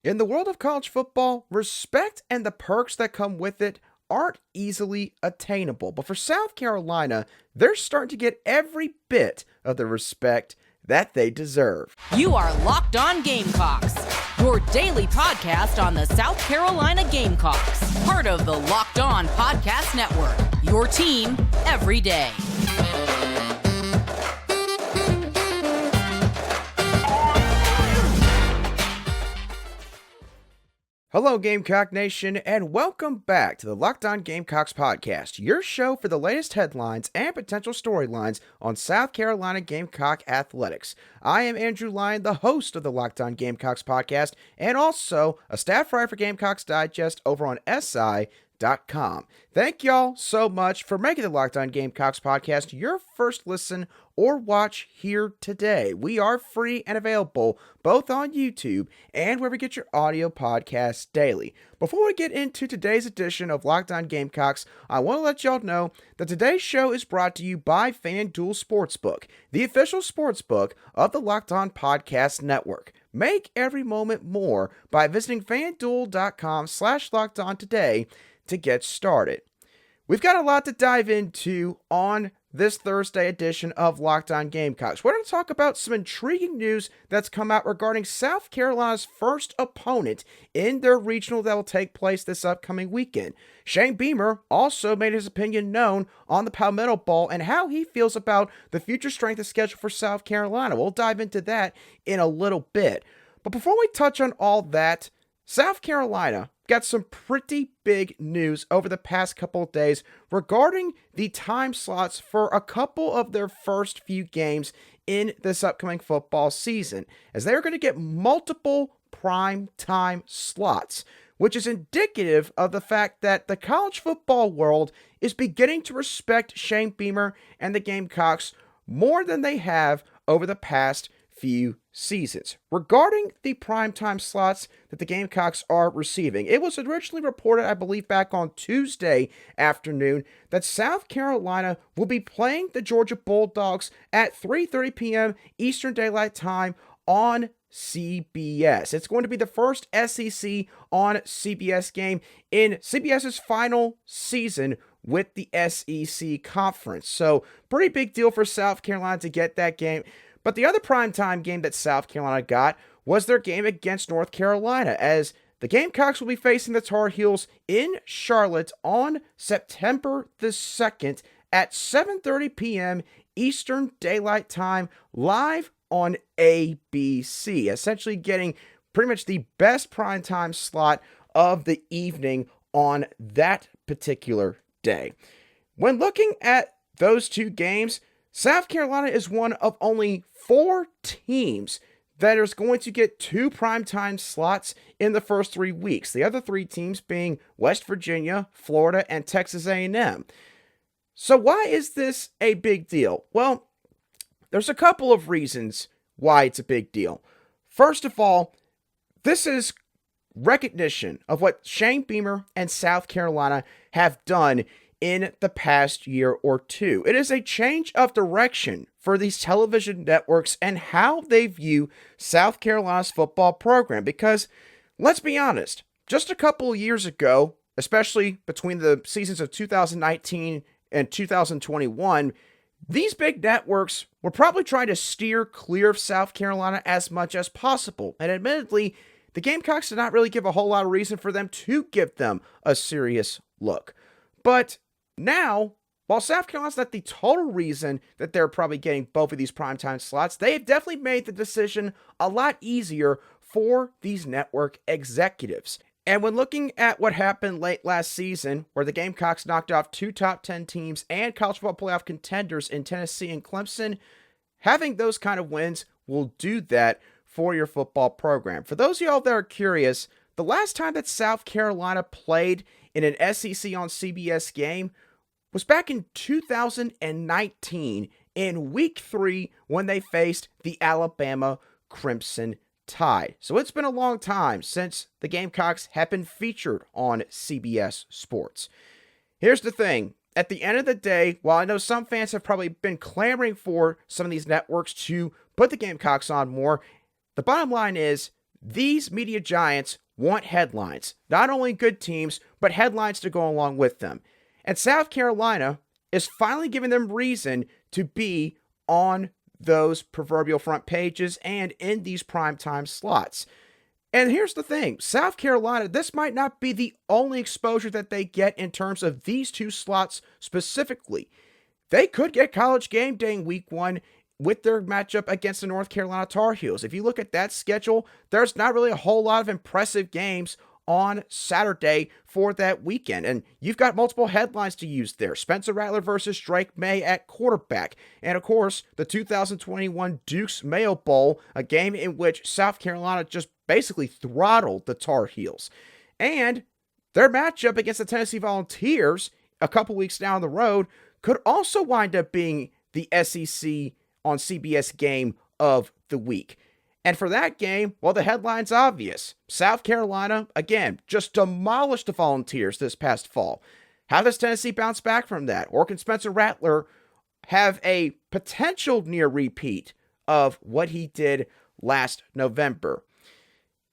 In the world of college football, respect and the perks that come with it aren't easily attainable. But for South Carolina, they're starting to get every bit of the respect that they deserve. You are Locked On Gamecocks, your daily podcast on the South Carolina Gamecocks, part of the Locked On Podcast Network, your team every day. Hello, Gamecock Nation, and welcome back to the Locked On Gamecocks podcast, your show for the latest headlines and potential storylines on South Carolina Gamecock athletics. I am Andrew Lyon, the host of the Locked On Gamecocks podcast, and also a staff writer for Gamecocks Digest over on SI.com. Thank y'all so much for making the Locked On Gamecocks podcast your first listen or watch here today. We are free and available both on YouTube and where we get your audio podcasts daily. Before we get into today's edition of Locked On Gamecocks, I want to let y'all know that today's show is brought to you by FanDuel Sportsbook, the official sportsbook of the Locked On Podcast Network. Make every moment more by visiting FanDuel.com/LockedOn today to get started. We've got a lot to dive into on this Thursday edition of Locked On Gamecocks. We're going to talk about some intriguing news that's come out regarding South Carolina's first opponent in their regional that will take place this upcoming weekend. Shane Beamer also made his opinion known on the Palmetto Bowl and how he feels about the future strength of schedule for South Carolina. We'll dive into that in a little bit. But before we touch on all that, South Carolina got some pretty big news over the past couple of days regarding the time slots for a couple of their first few games in this upcoming football season, as they're going to get multiple prime time slots, which is indicative of the fact that the college football world is beginning to respect Shane Beamer and the Gamecocks more than they have over the past few seasons. Regarding the primetime slots that the Gamecocks are receiving, it was originally reported, I believe, back on Tuesday afternoon that South Carolina will be playing the Georgia Bulldogs at 3:30 p.m. Eastern Daylight Time on CBS. It's going to be the first SEC on CBS game in CBS's final season with the SEC Conference. So, pretty big deal for South Carolina to get that game. But the other primetime game that South Carolina got was their game against North Carolina, as the Gamecocks will be facing the Tar Heels in Charlotte on September the 2nd at 7:30 p.m. Eastern Daylight Time, live on ABC, essentially getting pretty much the best primetime slot of the evening on that particular day. When looking at those two games, South Carolina is one of only 4 teams that is going to get 2 primetime slots in the first 3 weeks. The other 3 teams being West Virginia, Florida, and Texas A&M. So why is this a big deal? Well, there's a couple of reasons why it's a big deal. First of all, this is recognition of what Shane Beamer and South Carolina have done in the past year or two. It is a change of direction for these television networks and how they view South Carolina's football program. Because, let's be honest, just a couple of years ago, especially between the seasons of 2019 and 2021, these big networks were probably trying to steer clear of South Carolina as much as possible. And admittedly, the Gamecocks did not really give a whole lot of reason for them to give them a serious look. But now, while South Carolina's not the total reason that they're probably getting both of these primetime slots, they have definitely made the decision a lot easier for these network executives. And when looking at what happened late last season, where the Gamecocks knocked off 2 top 10 teams and college football playoff contenders in Tennessee and Clemson, having those kind of wins will do that for your football program. For those of y'all that are curious, the last time that South Carolina played in an SEC on CBS game was back in 2019 in Week 3 when they faced the Alabama Crimson Tide. So it's been a long time since the Gamecocks have been featured on CBS Sports. Here's the thing. At the end of the day, while I know some fans have probably been clamoring for some of these networks to put the Gamecocks on more, the bottom line is these media giants want headlines. Not only good teams, but headlines to go along with them. And South Carolina is finally giving them reason to be on those proverbial front pages and in these primetime slots. And here's the thing, South Carolina, this might not be the only exposure that they get in terms of these two slots specifically. They could get College Game Day in week 1 with their matchup against the North Carolina Tar Heels. If you look at that schedule, there's not really a whole lot of impressive games on Saturday for that weekend. And you've got multiple headlines to use there. Spencer Rattler versus Drake May at quarterback. And of course, the 2021 Duke's Mayo Bowl, a game in which South Carolina just basically throttled the Tar Heels. And their matchup against the Tennessee Volunteers a couple weeks down the road could also wind up being the SEC on CBS game of the week. And for that game, well, the headline's obvious. South Carolina, again, just demolished the Volunteers this past fall. How does Tennessee bounce back from that? Or can Spencer Rattler have a potential near repeat of what he did last November?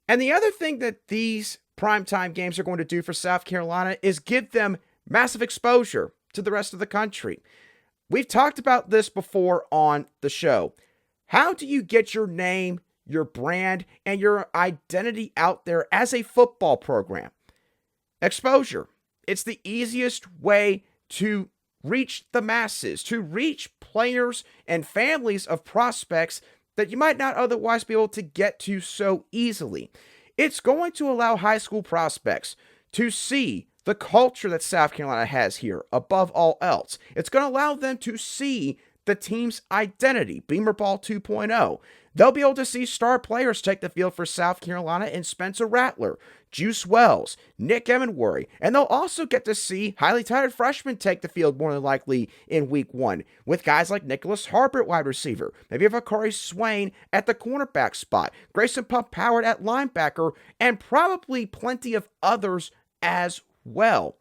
And the other thing that these primetime games are going to do for South Carolina is give them massive exposure to the rest of the country. We've talked about this before on the show. How do you get your name, your brand, and your identity out there as a football program? Exposure. It's the easiest way to reach the masses, to reach players and families of prospects that you might not otherwise be able to get to so easily. It's going to allow high school prospects to see the culture that South Carolina has here above all else. It's going to allow them to see the team's identity, Beamer Ball 2.0. They'll be able to see star players take the field for South Carolina in Spencer Rattler, Juice Wells, Nick Emenworry, and they'll also get to see highly touted freshmen take the field more than likely in week 1, with guys like Nicholas Harper at wide receiver, maybe Vakari Swain at the cornerback spot, Grayson Pump Howard at linebacker, and probably plenty of others as well.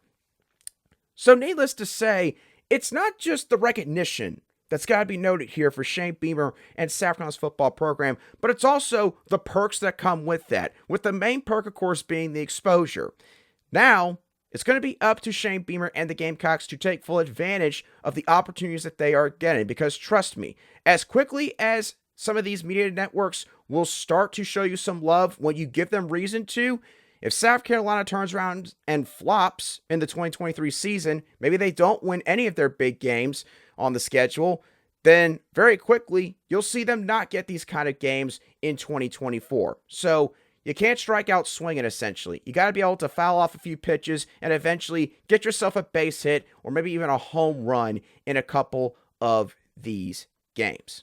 So needless to say, it's not just the recognition that's got to be noted here for Shane Beamer and South Carolina's football program, but it's also the perks that come with that, with the main perk, of course, being the exposure. Now, it's going to be up to Shane Beamer and the Gamecocks to take full advantage of the opportunities that they are getting, because trust me, as quickly as some of these media networks will start to show you some love when you give them reason to, if South Carolina turns around and flops in the 2023 season, maybe they don't win any of their big games on the schedule, then very quickly you'll see them not get these kind of games in 2024. So you can't strike out swinging, essentially. You got to be able to foul off a few pitches and eventually get yourself a base hit or maybe even a home run in a couple of these games.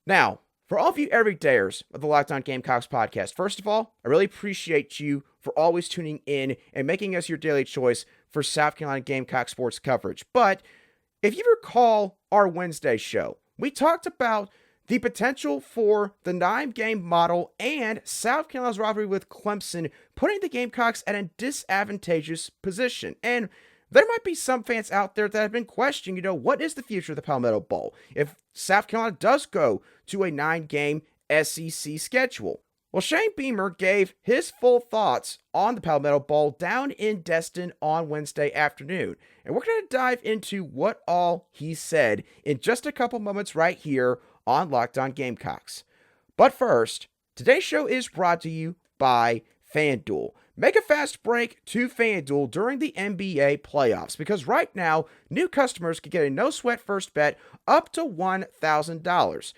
Now, for all of you everydayers of the Locked On Gamecocks podcast, first of all, I really appreciate you for always tuning in and making us your daily choice for South Carolina Gamecock sports coverage. But if you recall our Wednesday show, we talked about the potential for the 9-game model and South Carolina's rivalry with Clemson, putting the Gamecocks at a disadvantageous position. And there might be some fans out there that have been questioning, what is the future of the Palmetto Bowl if South Carolina does go to a 9-game SEC schedule? Well, Shane Beamer gave his full thoughts on the Palmetto Bowl down in Destin on Wednesday afternoon. And we're going to dive into what all he said in just a couple moments right here on Locked On Gamecocks. But first, today's show is brought to you by FanDuel. Make a fast break to FanDuel during the NBA playoffs, because right now, new customers can get a no-sweat first bet up to $1,000.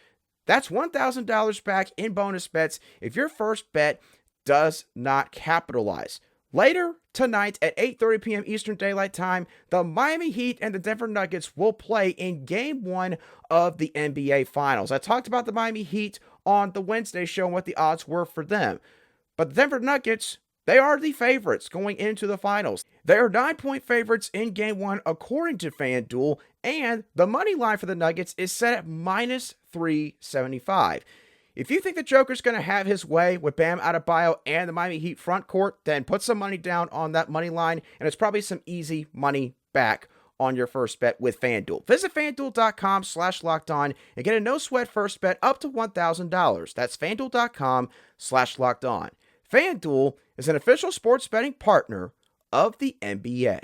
That's $1,000 back in bonus bets if your first bet does not capitalize. Later tonight at 8:30 p.m. Eastern Daylight Time, the Miami Heat and the Denver Nuggets will play in Game 1 of the NBA Finals. I talked about the Miami Heat on the Wednesday show and what the odds were for them. But the Denver Nuggets, they are the favorites going into the finals. They are 9-point favorites in Game 1 according to FanDuel, and the money line for the Nuggets is set at minus 375. If you think the Joker's going to have his way with Bam Adebayo and the Miami Heat front court, then put some money down on that money line, and it's probably some easy money back on your first bet with FanDuel. Visit FanDuel.com/lockedon and get a no-sweat first bet up to $1,000. That's FanDuel.com/lockedon. FanDuel is an official sports betting partner of the NBA.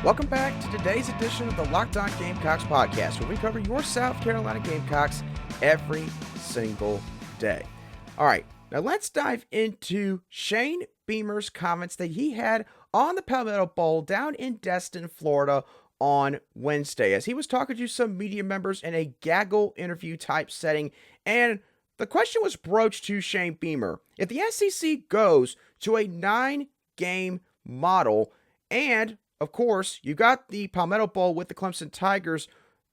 Welcome back to today's edition of the Locked On Gamecocks podcast, where we cover your South Carolina Gamecocks every single day. All right, now let's dive into Shane Beamer's comments that he had on the Palmetto Bowl down in Destin, Florida on Wednesday, as he was talking to some media members in a gaggle interview type setting, and the question was broached to Shane Beamer. If the SEC goes to a 9-game model, and of course, you got the Palmetto Bowl with the Clemson Tigers,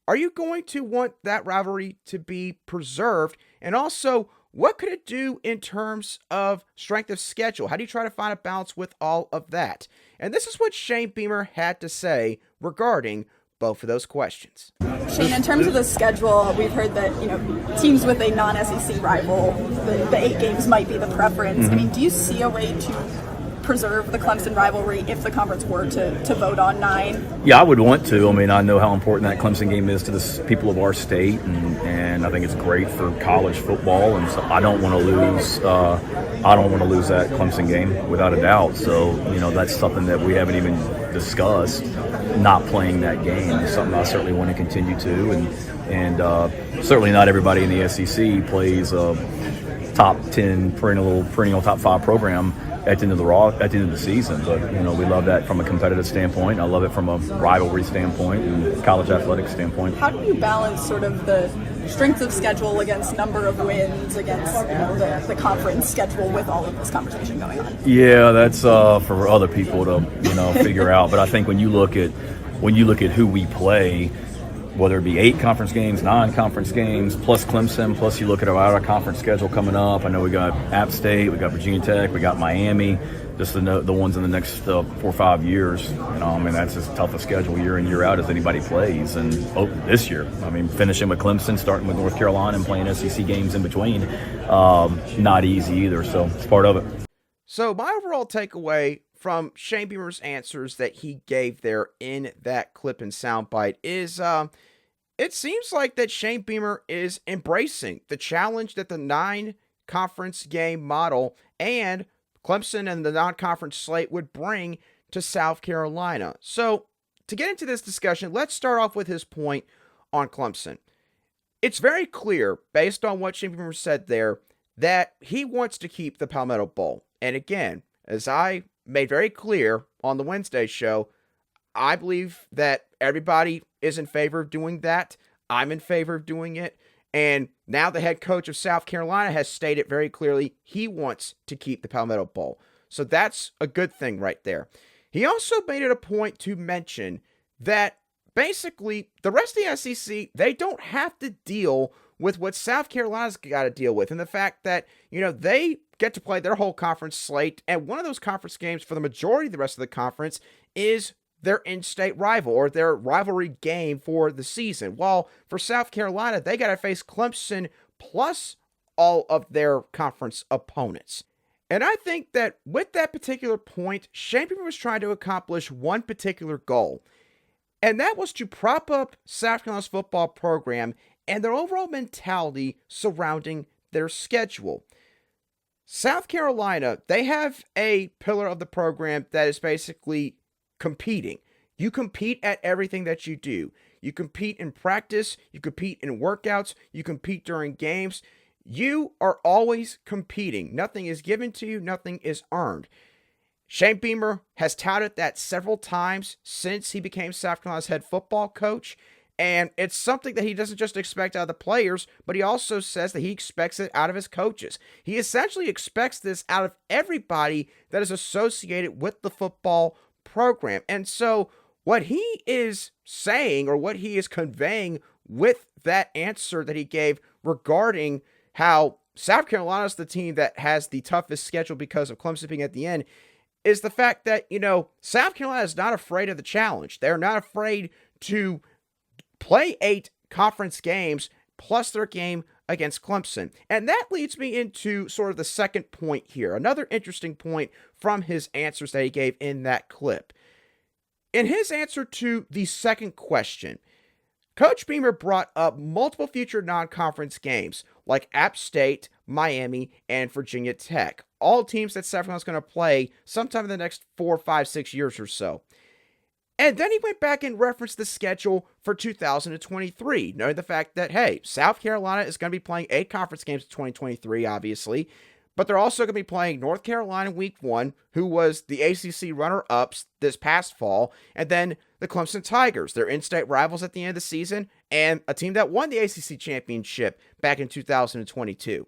are you going to want that rivalry to be preserved? And also, what could it do in terms of strength of schedule? How do you try to find a balance with all of that? And this is what Shane Beamer had to say regarding both of those questions. Shane, in terms of the schedule, we've heard that teams with a non-SEC rival, the 8 games might be the preference. Mm-hmm. I mean, do you see a way to preserve the Clemson rivalry if the conference were to vote on 9? Yeah, I would want to. I mean, I know how important that Clemson game is to the people of our state, and I think it's great for college football. And so I don't want to lose. I don't want to lose that Clemson game without a doubt. So that's something that we haven't even discussed. Not playing that game is something I certainly want to continue to, and certainly not everybody in the SEC plays a top 10 perennial top 5 program at the end of the season. But we love that from a competitive standpoint. I love it from a rivalry standpoint and college athletics standpoint. How do you balance sort of the strength of schedule against number of wins against the conference schedule with all of this conversation going on? Yeah, that's for other people to figure out. But I think when you look at who we play, whether it be 8 conference games, 9 conference games, plus Clemson, plus you look at our out-of-conference schedule coming up. I know we got App State, we got Virginia Tech, we got Miami, just the ones in the next 4 or 5 years. I mean, that's as tough a schedule year in, year out as anybody plays. And this year, I mean, finishing with Clemson, starting with North Carolina, and playing SEC games in between, not easy either. So it's part of it. So my overall takeaway from Shane Beamer's answers that he gave there in that clip and soundbite is it seems like that Shane Beamer is embracing the challenge that the 9-conference game model and Clemson and the non-conference slate would bring to South Carolina. So to get into this discussion, let's start off with his point on Clemson. It's very clear, based on what Shane Beamer said there, that he wants to keep the Palmetto Bowl. And again, as I made very clear on the Wednesday show, I believe that everybody is in favor of doing that. I'm in favor of doing it. And now the head coach of South Carolina has stated very clearly he wants to keep the Palmetto Bowl. So that's a good thing right there. He also made it a point to mention that basically the rest of the SEC, they don't have to deal with what South Carolina's got to deal with, and the fact that, they get to play their whole conference slate, and one of those conference games for the majority of the rest of the conference is their in-state rival, or their rivalry game for the season. While for South Carolina, they got to face Clemson plus all of their conference opponents. And I think that with that particular point, Shane Beamer was trying to accomplish one particular goal, and that was to prop up South Carolina's football program and their overall mentality surrounding their schedule. South Carolina, they have a pillar of the program that is basically competing. You compete at everything that you do. You compete in practice, you compete in workouts, you compete during games. You are always competing. Nothing is given to you, nothing is earned. Shane Beamer has touted that several times since he became South Carolina's head football coach. And it's something that he doesn't just expect out of the players, but he also says that he expects it out of his coaches. He essentially expects this out of everybody that is associated with the football program. And so what he is saying, or what he is conveying with that answer that he gave regarding how South Carolina is the team that has the toughest schedule because of Clemson being at the end, is the fact that, South Carolina is not afraid of the challenge. They're not afraid to play 8 conference games plus their game against Clemson. And that leads me into sort of the second point here, another interesting point from his answers that he gave in that clip. In his answer to the second question, Coach Beamer brought up multiple future non-conference games like App State, Miami, and Virginia Tech, all teams that South Carolina's going to play sometime in the next 4, 5, 6 years or so. And then he went back and referenced the schedule for 2023, knowing the fact that, hey, South Carolina is going to be playing 8 conference games in 2023, obviously, but they're also going to be playing North Carolina Week 1, who was the ACC runner-ups this past fall, and then the Clemson Tigers, their in-state rivals at the end of the season, and a team that won the ACC championship back in 2022.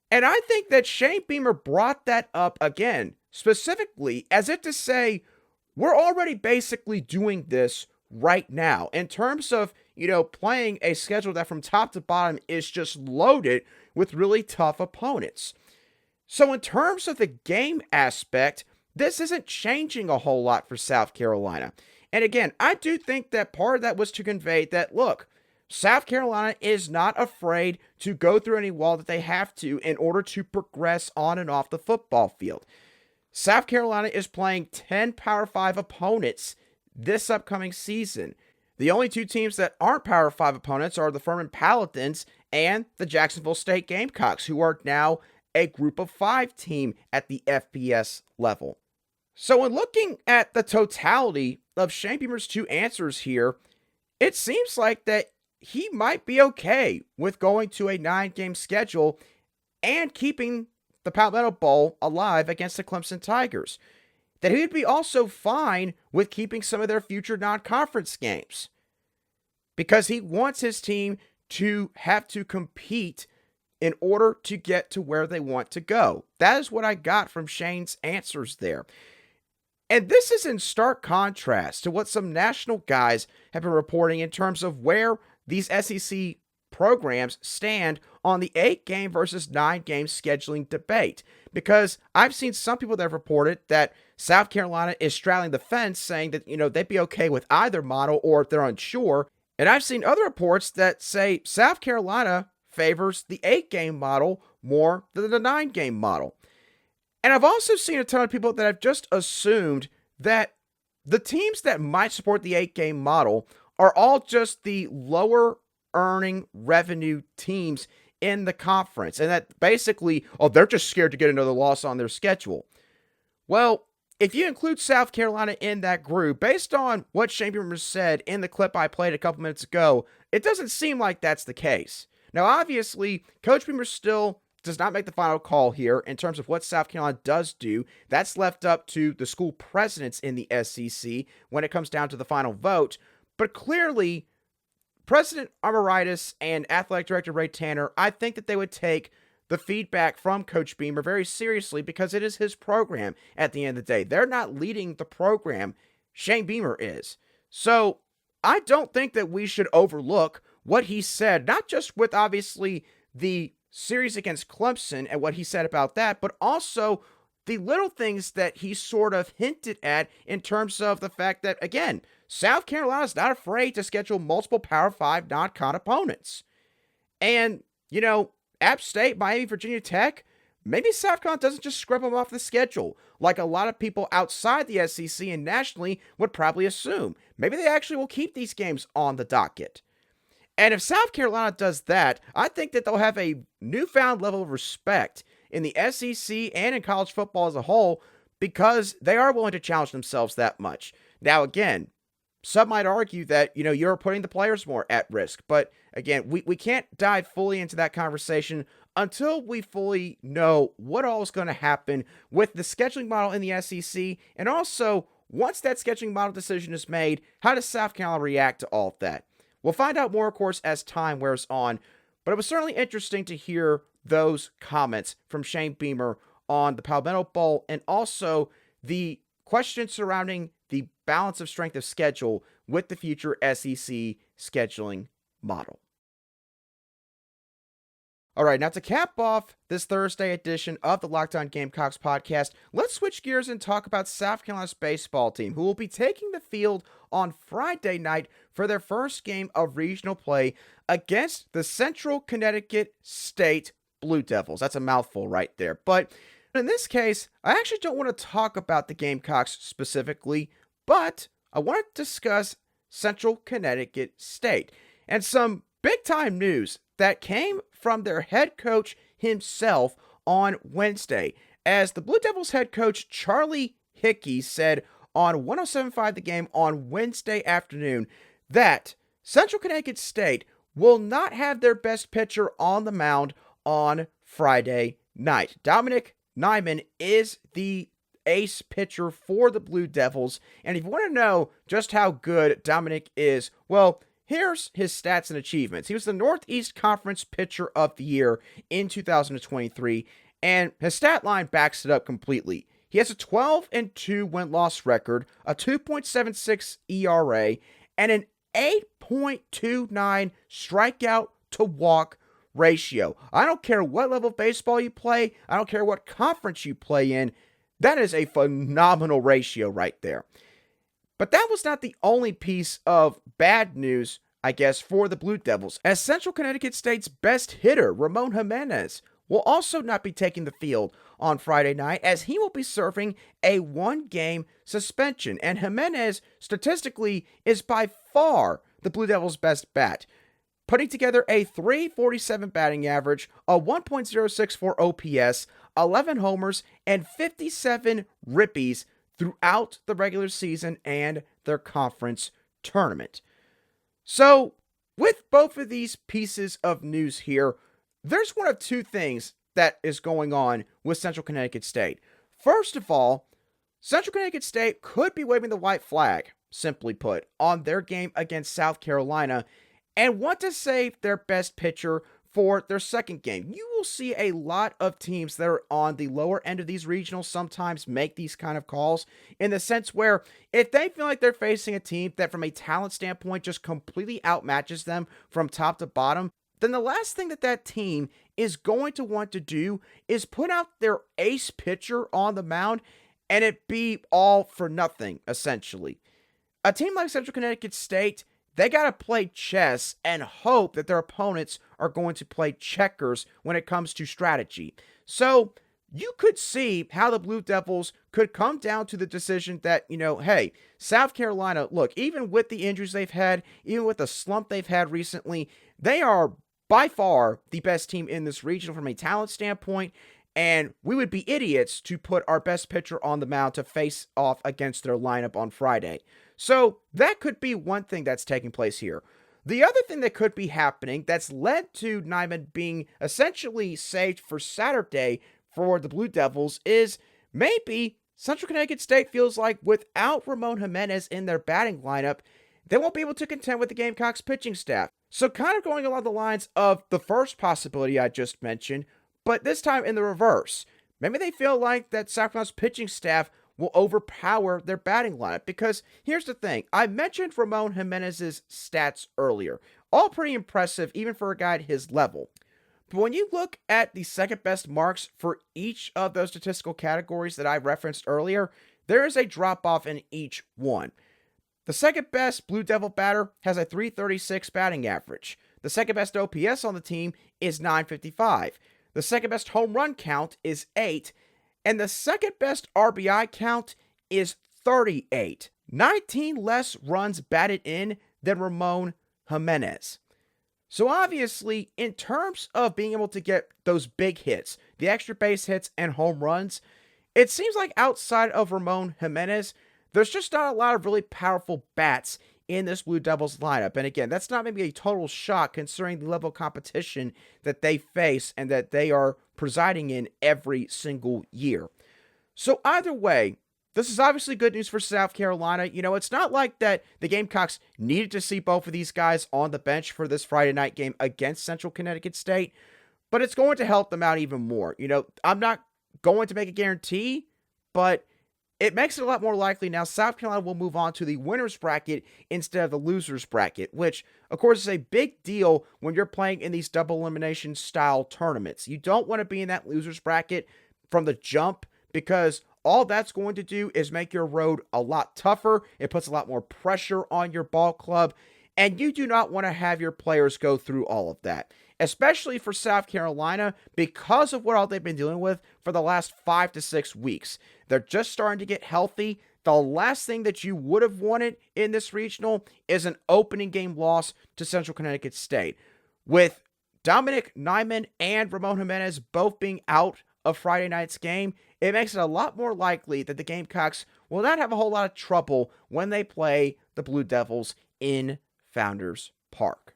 And I think that Shane Beamer brought that up again, specifically as if to say, we're already basically doing this right now in terms of, playing a schedule that from top to bottom is just loaded with really tough opponents. So in terms of the game aspect, this isn't changing a whole lot for South Carolina. And again, I do think that part of that was to convey that, look, South Carolina is not afraid to go through any wall that they have to in order to progress on and off the football field. South Carolina is playing 10 Power 5 opponents this upcoming season. The only 2 teams that aren't Power 5 opponents are the Furman Paladins and the Jacksonville State Gamecocks, who are now a Group of 5 team at the FBS level. So when looking at the totality of Shane Beamer's 2 answers here, it seems like that he might be okay with going to a 9-game schedule and keeping the Palmetto Bowl alive against the Clemson Tigers. That he would be also fine with keeping some of their future non-conference games, because he wants his team to have to compete in order to get to where they want to go. That is what I got from Shane's answers there. And this is in stark contrast to what some national guys have been reporting in terms of where these SEC programs stand on the 8-game versus 9-game scheduling debate. Because I've seen some people that have reported that South Carolina is straddling the fence, saying that, they'd be okay with either model or if they're unsure. And I've seen other reports that say South Carolina favors the 8-game model more than the 9-game model. And I've also seen a ton of people that have just assumed that the teams that might support the 8-game model are all just the lower earning revenue teams in the conference, and that basically, they're just scared to get another loss on their schedule. Well, if you include South Carolina in that group, based on what Shane Beamer said in the clip I played a couple minutes ago, it doesn't seem like that's the case. Now, obviously, Coach Beamer still does not make the final call here in terms of what South Carolina does do. That's left up to the school presidents in the SEC when it comes down to the final vote. But clearly, President Amaritis and Athletic Director Ray Tanner, I think that they would take the feedback from Coach Beamer very seriously, because it is his program at the end of the day. They're not leading the program. Shane Beamer is. So I don't think that we should overlook what he said, not just with obviously the series against Clemson and what he said about that, but also the little things that he sort of hinted at in terms of the fact that, again, South Carolina is not afraid to schedule multiple Power 5 non-con opponents. And, App State, Miami, Virginia Tech, maybe South Carolina doesn't just scrub them off the schedule like a lot of people outside the SEC and nationally would probably assume. Maybe they actually will keep these games on the docket. And if South Carolina does that, I think that they'll have a newfound level of respect in the SEC and in college football as a whole, because they are willing to challenge themselves that much. Now, again, some might argue that, you're putting the players more at risk. But again, we can't dive fully into that conversation until we fully know what all is going to happen with the scheduling model in the SEC. And also, once that scheduling model decision is made, how does South Carolina react to all of that? We'll find out more, of course, as time wears on. But it was certainly interesting to hear those comments from Shane Beamer on the Palmetto Bowl, and also the questions surrounding the balance of strength of schedule with the future SEC scheduling model. All right, now to cap off this Thursday edition of the Locked On Gamecocks podcast, let's switch gears and talk about South Carolina's baseball team, who will be taking the field on Friday night for their first game of regional play against the Central Connecticut State Blue Devils. That's a mouthful right there. But in this case, I actually don't want to talk about the Gamecocks specifically, but I want to discuss Central Connecticut State and some big-time news that came from their head coach himself on Wednesday, as the Blue Devils head coach Charlie Hickey said on 107.5 The Game on Wednesday afternoon that Central Connecticut State will not have their best pitcher on the mound on Friday night. Dominic Nyman is the ace pitcher for the Blue Devils, and if you want to know just how good Dominic is, well, here's his stats and achievements. He was the Northeast Conference Pitcher of the Year in 2023, and his stat line backs it up completely. He has a 12-2 win-loss record, a 2.76 ERA, and an 8.29 strikeout to walk ratio. I don't care what level of baseball you play. I don't care what conference you play in. That is a phenomenal ratio right there. But that was not the only piece of bad news, I guess, for the Blue Devils, as Central Connecticut State's best hitter, Ramon Jimenez, will also not be taking the field on Friday night, as he will be serving a one-game suspension. And Jimenez, statistically, is by far the Blue Devils' best bat, putting together a .347 batting average, a 1.064 OPS, 11 homers, and 57 ribbies throughout the regular season and their conference tournament. So, with both of these pieces of news here, there's one of two things that is going on with Central Connecticut State. First of all, Central Connecticut State could be waving the white flag, simply put, on their game against South Carolina, and want to save their best pitcher for their second game. You will see a lot of teams that are on the lower end of these regionals sometimes make these kind of calls, in the sense where if they feel like they're facing a team that from a talent standpoint just completely outmatches them from top to bottom, then the last thing that team is going to want to do is put out their ace pitcher on the mound and it be all for nothing, essentially. A team like Central Connecticut State, they got to play chess and hope that their opponents are going to play checkers when it comes to strategy. So you could see how the Blue Devils could come down to the decision that, hey, South Carolina, look, even with the injuries they've had, even with the slump they've had recently, they are by far the best team in this region from a talent standpoint, and we would be idiots to put our best pitcher on the mound to face off against their lineup on Friday. So that could be one thing that's taking place here. The other thing that could be happening that's led to Nyman being essentially saved for Saturday for the Blue Devils is maybe Central Connecticut State feels like without Ramon Jimenez in their batting lineup, they won't be able to contend with the Gamecocks pitching staff. So kind of going along the lines of the first possibility I just mentioned, but this time in the reverse. Maybe they feel like that South Carolina's pitching staff will overpower their batting lineup, because here's the thing. I mentioned Ramon Jimenez's stats earlier. All pretty impressive, even for a guy at his level. But when you look at the second best marks for each of those statistical categories that I referenced earlier, there is a drop-off in each one. The second best Blue Devil batter has a .336 batting average. The second best OPS on the team is .955. The second best home run count is 8. And the second best RBI count is 38. 19 less runs batted in than Ramon Jimenez. So obviously, in terms of being able to get those big hits, the extra base hits and home runs, it seems like outside of Ramon Jimenez, there's just not a lot of really powerful bats in this Blue Devils lineup. And again, that's not maybe a total shock considering the level of competition that they face and that they are presiding in every single year. So either way, this is obviously good news for South Carolina. It's not like that the Gamecocks needed to see both of these guys on the bench for this Friday night game against Central Connecticut State, but it's going to help them out even more. I'm not going to make a guarantee, but it makes it a lot more likely now South Carolina will move on to the winner's bracket instead of the loser's bracket, which, of course, is a big deal when you're playing in these double elimination style tournaments. You don't want to be in that loser's bracket from the jump, because all that's going to do is make your road a lot tougher. It puts a lot more pressure on your ball club, and you do not want to have your players go through all of that, especially for South Carolina because of what all they've been dealing with for the last 5 to 6 weeks. They're just starting to get healthy. The last thing that you would have wanted in this regional is an opening game loss to Central Connecticut State. With Dominic Nyman and Ramon Jimenez both being out of Friday night's game, it makes it a lot more likely that the Gamecocks will not have a whole lot of trouble when they play the Blue Devils in Founders Park.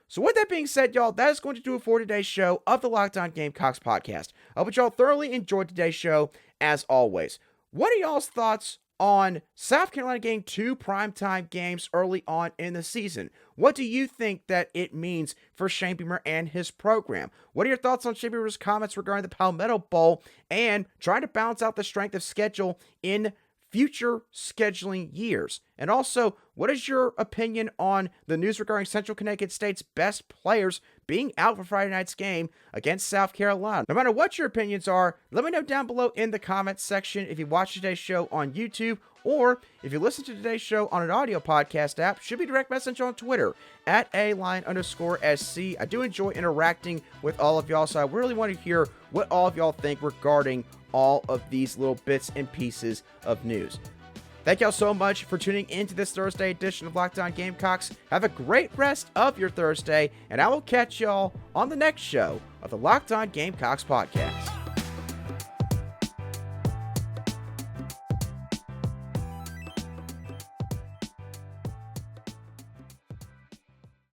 So with that being said, y'all, that is going to do it for today's show of the Locked On Gamecocks podcast. I hope y'all thoroughly enjoyed today's show, as always. What are y'all's thoughts on South Carolina getting 2 primetime games early on in the season? What do you think that it means for Shane Beamer and his program? What are your thoughts on Shane Beamer's comments regarding the Palmetto Bowl and trying to balance out the strength of schedule in future scheduling years? And also, what is your opinion on the news regarding Central Connecticut State's best players being out for Friday night's game against South Carolina? No matter what your opinions are, let me know down below in the comments section if you watch today's show on YouTube, or if you listen to today's show on an audio podcast app, should be direct message on Twitter at @ALion_SC. I do enjoy interacting with all of y'all, so I really want to hear what all of y'all think regarding all of these little bits and pieces of news. Thank y'all so much for tuning into this Thursday edition of Locked On Gamecocks. Have a great rest of your Thursday, and I will catch y'all on the next show of the Locked On Gamecocks podcast.